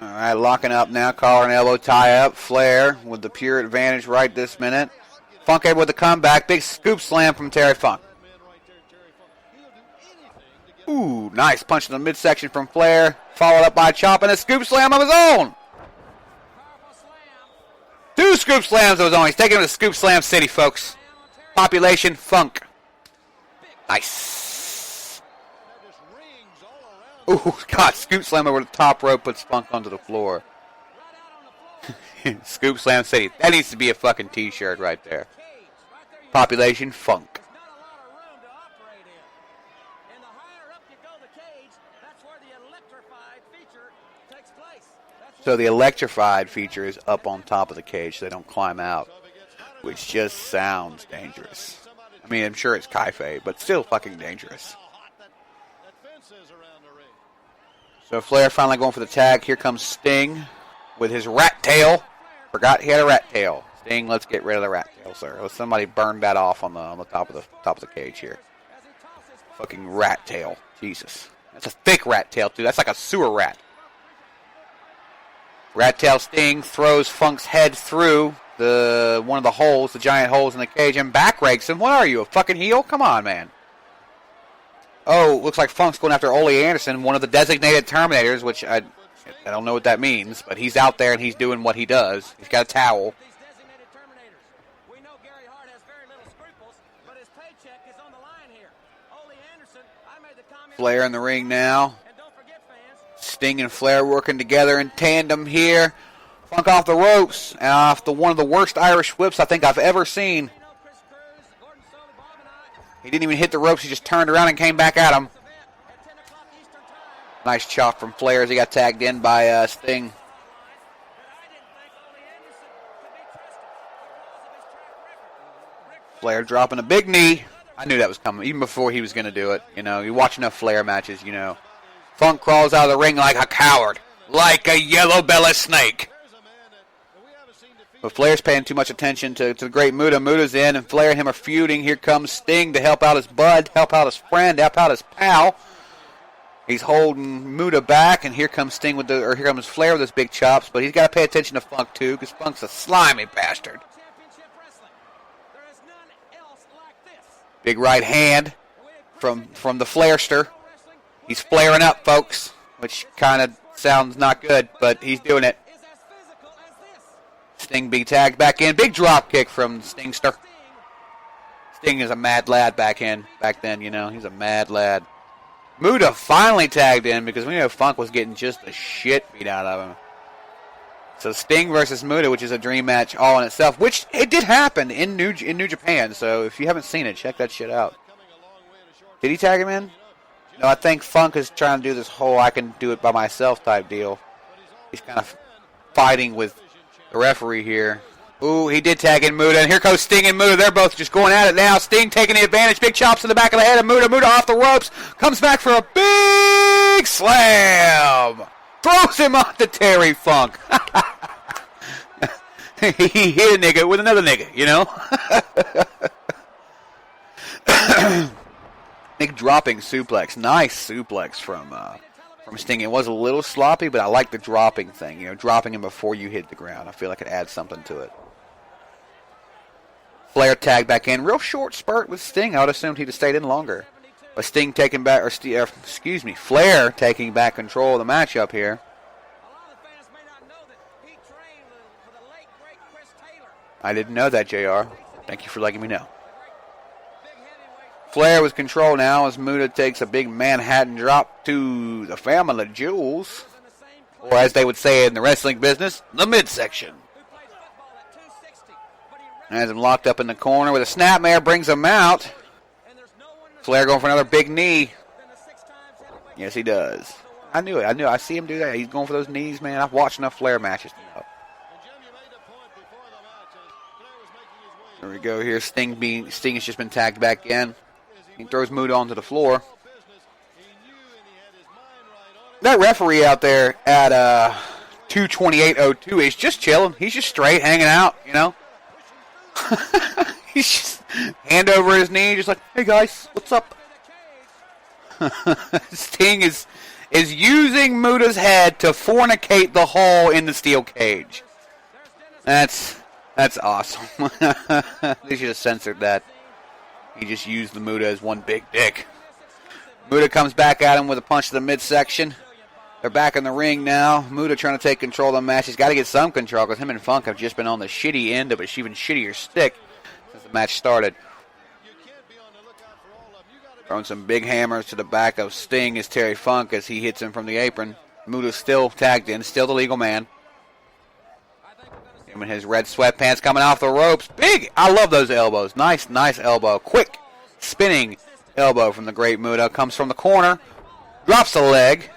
All right, locking up now. Collar and elbow tie up. Flair with the pure advantage right this minute. Funk able with the comeback. Big scoop slam from Terry Funk. Ooh, nice punch in the midsection from Flair. Followed up by a chop and a scoop slam of his own. 2 scoop slams of his own. He's taking him to Scoop Slam City, folks. Population Funk. Nice. Ooh, God, scoop slam over the top rope, puts Funk onto the floor. Scoop Slam City. That needs to be a fucking t-shirt right there. Population Funk. So the electrified feature is up on top of the cage so they don't climb out, which just sounds dangerous. I mean, I'm sure it's kayfabe, but still fucking dangerous. So Flair finally going for the tag. Here comes Sting with his rat tail. Forgot he had a rat tail. Sting, let's get rid of the rat tail, sir. Let's somebody burn that off on the top of the cage here. Fucking rat tail. Jesus. That's a thick rat tail, too. That's like a sewer rat. Rat tail Sting throws Funk's head through one of the holes, the giant holes in the cage, and back rakes him. What are you, a fucking heel? Come on, man. Oh, looks like Funk's going after Ole Anderson, one of the designated Terminators, which I don't know what that means, but he's out there and he's doing what he does. He's got a towel. Flair in the ring now. Sting and Flair working together in tandem here. Funk off the ropes and off one of the worst Irish whips I think I've ever seen. He didn't even hit the ropes. He just turned around and came back at him. Nice chop from Flair as he got tagged in by Sting. Flair dropping a big knee. I knew that was coming even before he was going to do it. You know, you watch enough Flair matches, you know. Funk crawls out of the ring like a coward, like a yellow-bellied snake. But Flair's paying too much attention to the great Muta. Muta's in, and Flair and him are feuding. Here comes Sting to help out his bud, help out his friend, help out his pal. He's holding Muta back, and here comes here comes Flair with his big chops. But he's got to pay attention to Funk too, because Funk's a slimy bastard. Big right hand from the Flairster. He's flaring up, folks, which kind of sounds not good, but he's doing it. Sting being tagged back in. Big drop kick from Stingster. Sting is a mad lad back then, you know. He's a mad lad. Muta finally tagged in because we know Funk was getting just the shit beat out of him. So Sting versus Muta, which is a dream match all in itself, which it did happen in New Japan. So if you haven't seen it, check that shit out. Did he tag him in? No, I think Funk is trying to do this whole I can do it by myself type deal. He's kind of fighting with the referee here. Ooh, he did tag in Muta, and here goes Sting and Muta. They're both just going at it now. Sting taking the advantage. Big chops to the back of the head of Muta. Muta off the ropes. Comes back for a big slam. Throws him onto Terry Funk. He hit a nigga with another nigga, you know? Big dropping suplex. Nice suplex from Sting. It was a little sloppy, but I like the dropping thing. You know, dropping him before you hit the ground. I feel like it adds something to it. Flair tagged back in. Real short spurt with Sting. I would have assumed he'd have stayed in longer. But Sting taking back, Flair taking back control of the matchup here. I didn't know that, JR. Thank you for letting me know. Flair with control now as Muta takes a big Manhattan drop to the family jewels. Or as they would say in the wrestling business, the midsection. Has him locked up in the corner with a snapmare, brings him out. Flair going for another big knee. Yes, he does. I knew it. I see him do that. He's going for those knees, man. I've watched enough Flair matches to know. There we go here. Sting has just been tagged back in. He throws Muta onto the floor. That referee out there at 2:28:02 is just chilling. He's just straight, hanging out, you know. He's just hand over his knee, just like, hey guys, what's up? Sting is is using Muta's head to fornicate the hole in the steel cage. That's awesome. They should have censored that. He just used the Muta as one big dick. Muta comes back at him with a punch to the midsection. They're back in the ring now. Muta trying to take control of the match. He's got to get some control because him and Funk have just been on the shitty end of an even shittier stick since the match started. Throwing some big hammers to the back of Sting as Terry Funk as he hits him from the apron. Muta's still tagged in, still the legal man. Him and his red sweatpants coming off the ropes. Big! I love those elbows. Nice elbow. Quick spinning elbow from the great Muta. Comes from the corner. Drops the leg.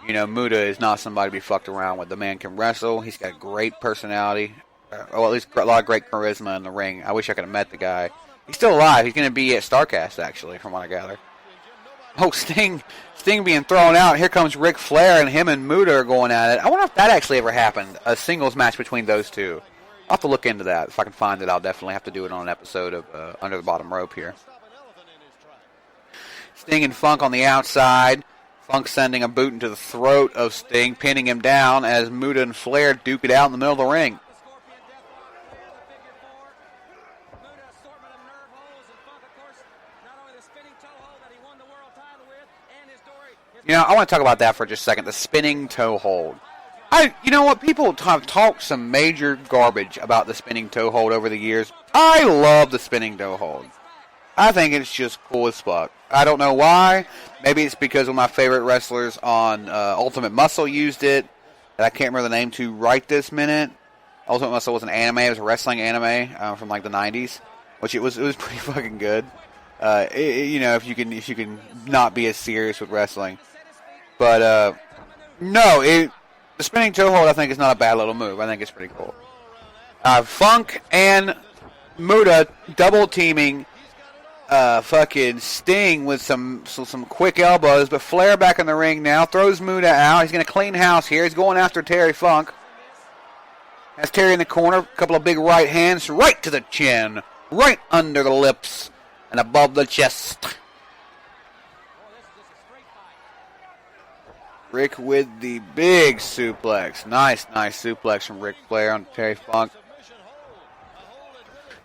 You know, Muta is not somebody to be fucked around with. The man can wrestle. He's got great personality. Or at least a lot of great charisma in the ring. I wish I could have met the guy. He's still alive. He's going to be at StarCast, actually, from what I gather. Oh, Sting being thrown out. Here comes Ric Flair, and him and Muta are going at it. I wonder if that actually ever happened, a singles match between those two. I'll have to look into that. If I can find it, I'll definitely have to do it on an episode of Under the Bottom Rope here. Sting and Funk on the outside. Funk sending a boot into the throat of Sting, pinning him down as Muta and Flair duke it out in the middle of the ring. You know, I want to talk about that for just a second, the spinning toe hold. You know what, people have talked some major garbage about the spinning toe hold over the years. I love the spinning toe hold. I think it's just cool as fuck. I don't know why. Maybe it's because one of my favorite wrestlers on Ultimate Muscle used it, that I can't remember the name to right this minute. Ultimate Muscle was an anime, it was a wrestling anime from like the 90s, which it was pretty fucking good. You know, if you can not be as serious with wrestling. But, no, the spinning toe hold I think is not a bad little move. I think it's pretty cool. Funk and Muta double teaming fucking Sting with some quick elbows. But Flair back in the ring now. Throws Muta out. He's going to clean house here. He's going after Terry Funk. Has Terry in the corner. A couple of big right hands right to the chin. Right under the lips and above the chest. Rick with the big suplex. Nice suplex from Ric Flair on Terry Funk.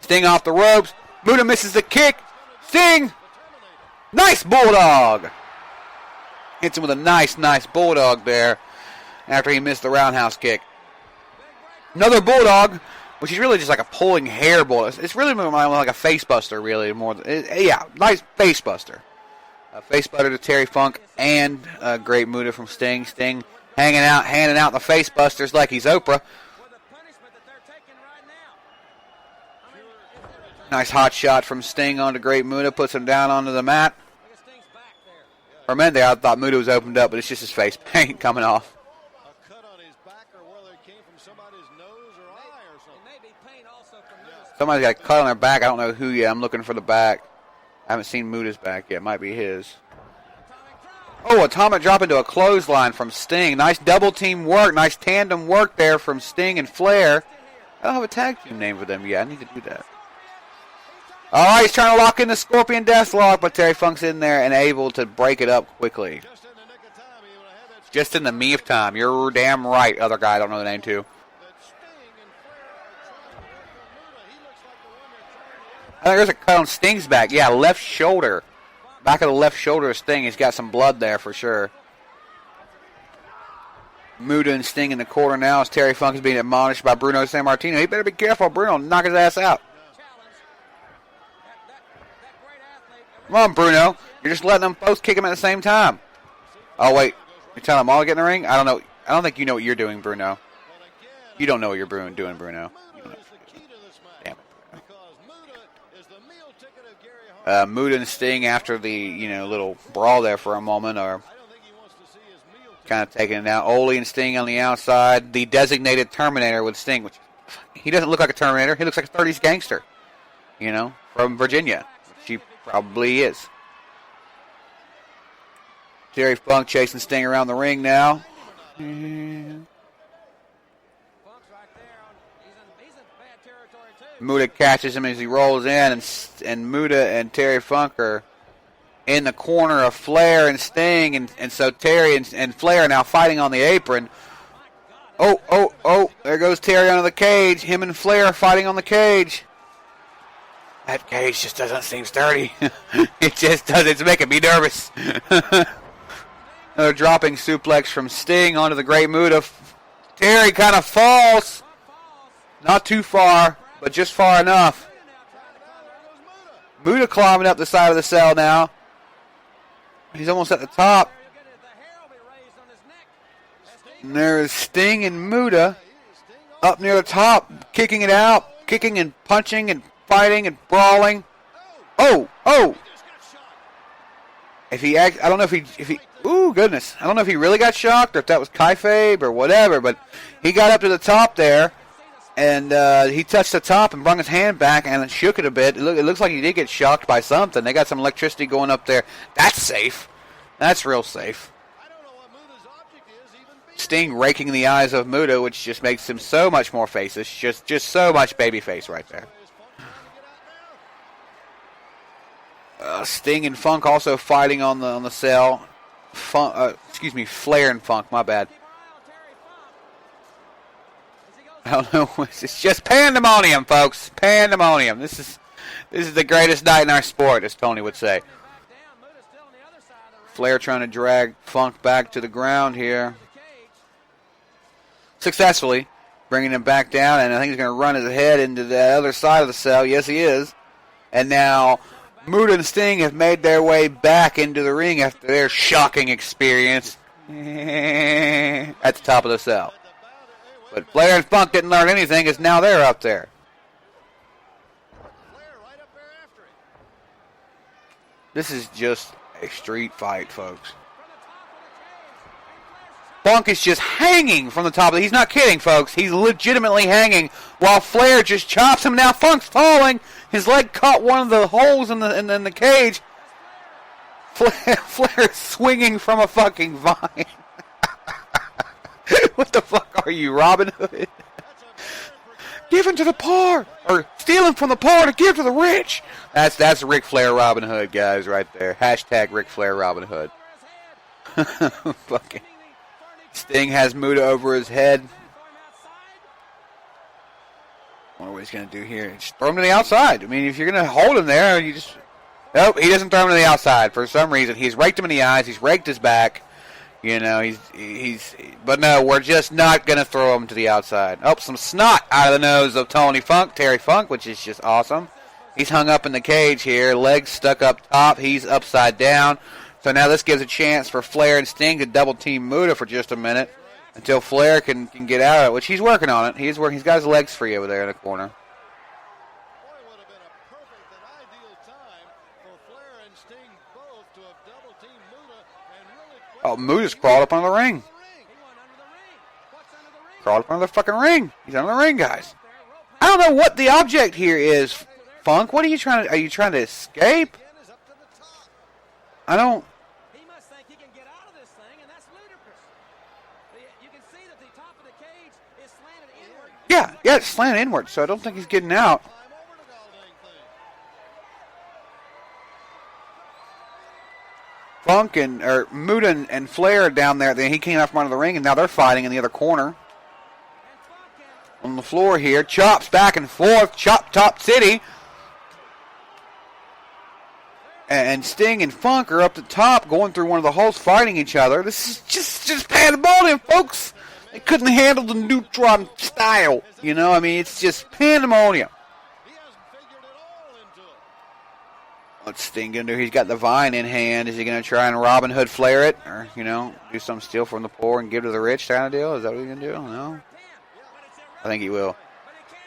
Sting off the ropes. Muta misses the kick. Sting! Nice bulldog! Hits him with a nice bulldog there after he missed the roundhouse kick. Another bulldog, which is really just like a pulling hair bulldog. It's really more like a face buster, really. Yeah, nice face buster. Face butter to Terry Funk and great Muta from Sting. Sting handing out the face busters like he's Oprah. Nice hot shot from Sting onto great Muta. Puts him down onto the mat. For a minute there, I thought Muta was opened up, but it's just his face paint coming off. Somebody's got a cut on their back. I don't know who yet. I'm looking for the back. I haven't seen Muta's back yet. Might be his. Oh, atomic drop into a clothesline from Sting. Nice double team work. Nice tandem work there from Sting and Flair. I don't have a tag team name for them yet. I need to do that. All right, he's trying to lock in the Scorpion Deathlock, but Terry Funk's in there and able to break it up quickly. Just in the me of time. You're damn right, other guy I don't know the name too. I think there's a cut on Sting's back. Yeah, left shoulder. Back of the left shoulder of Sting. He's got some blood there for sure. Muta and Sting in the corner now as Terry Funk is being admonished by Bruno Sammartino. He better be careful. Bruno knock his ass out. Come on, Bruno. You're just letting them both kick him at the same time. Oh, wait. You're telling them all to get in the ring? I don't know. I don't think you know what you're doing, Bruno. You don't know what you're doing, Bruno. Muta and Sting after the little brawl there for a moment are kind of taking it out. Ole and Sting on the outside. The designated Terminator with Sting, which he doesn't look like a Terminator. He looks like a 30s gangster, from Virginia. She probably is. Terry Funk chasing Sting around the ring now. Muta catches him as he rolls in, and Muta and Terry Funk are in the corner of Flair and Sting, and so Terry and Flair are now fighting on the apron. Oh, there goes Terry onto the cage. Him and Flair are fighting on the cage. That cage just doesn't seem sturdy. It just does. It's making me nervous. Another dropping suplex from Sting onto the Great Muta. Terry kind of falls. Not too far, but just far enough. Muta climbing up the side of the cell now. He's almost at the top. And there's Sting and Muta up near the top, kicking it out, kicking and punching and fighting and brawling. Oh! I don't know if he. Ooh, goodness! I don't know if he really got shocked or if that was kayfabe or whatever. But he got up to the top there, and he touched the top and brought his hand back and shook it a bit. It looks like he did get shocked by something. They got some electricity going up there. That's safe. That's real safe. Sting raking the eyes of Muta, which just makes him so much more faces. Just so much baby face right there. Sting and Funk also fighting on the cell. Flair and Funk. My bad. I don't know. It's just pandemonium, folks. Pandemonium. This is the greatest night in our sport, as Tony would say. Flair trying to drag Funk back to the ground here. Successfully bringing him back down, and I think he's going to run his head into the other side of the cell. Yes, he is. And now Muta and Sting have made their way back into the ring after their shocking experience at the top of the cell. But Flair and Funk didn't learn anything, as now they're up there. This is just a street fight, folks. Funk is just hanging from the top of it. He's not kidding, folks. He's legitimately hanging while Flair just chops him. Now Funk's falling. His leg caught one of the holes in the cage. Flair is swinging from a fucking vine. What the fuck are you, Robin Hood? Giving to the poor, or stealing from the poor to give to the rich. That's Ric Flair Robin Hood, guys, right there. Hashtag Ric Flair Robin Hood. Fucking Sting has Muta over his head. I wonder what he's going to do here. Just throw him to the outside. I mean, if you're going to hold him there, you just... Nope, he doesn't throw him to the outside. For some reason, he's raked him in the eyes. He's raked his back. You know, he's... But no, we're just not going to throw him to the outside. Oh, some snot out of the nose of Terry Funk, which is just awesome. He's hung up in the cage here. Legs stuck up top. He's upside down. So now this gives a chance for Flair and Sting to double-team Muta for just a minute until Flair can get out of it, which he's working on it. He's working. He's got his legs free over there in the corner. Oh, Muta's crawled up under the ring. Crawled up under the fucking ring. He's under the ring, guys. I don't know what the object here is, Funk. What are you trying to... Are you trying to escape? I don't... Yeah, it's slanted inward, so I don't think he's getting out. Funk Muta and Flair are down there. Then he came out from under the ring, and now they're fighting in the other corner. On the floor here, chops back and forth, chop top city. And Sting and Funk are up the top, going through one of the holes, fighting each other. This is just pandemonium, folks. They couldn't handle the Neutron style. You know, I mean, it's just pandemonium. What's Sting going to do? He's got the vine in hand. Is he going to try and Robin Hood Flair it? Or, you know, do some steal from the poor and give to the rich kind of deal? Is that what he's going to do? No. I think he will.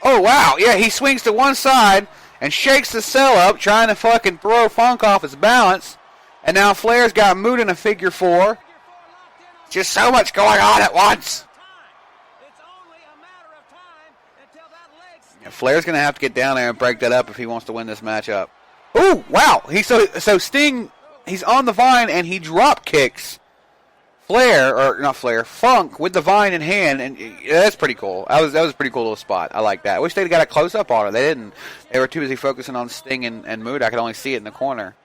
Oh, wow. Yeah, he swings to one side and shakes the cell up, trying to fucking throw Funk off his balance. And now Flair's got Muta in a figure four. Just so much going on at once. Yeah, Flair's going to have to get down there and break that up if he wants to win this matchup. Oh, wow. So Sting, he's on the vine and he drop kicks Funk with the vine in hand, and that's pretty cool. That was a pretty cool little spot. I like that. I wish they'd got a close-up on it. They didn't. They were too busy focusing on Sting and Muta. I could only see it in the corner.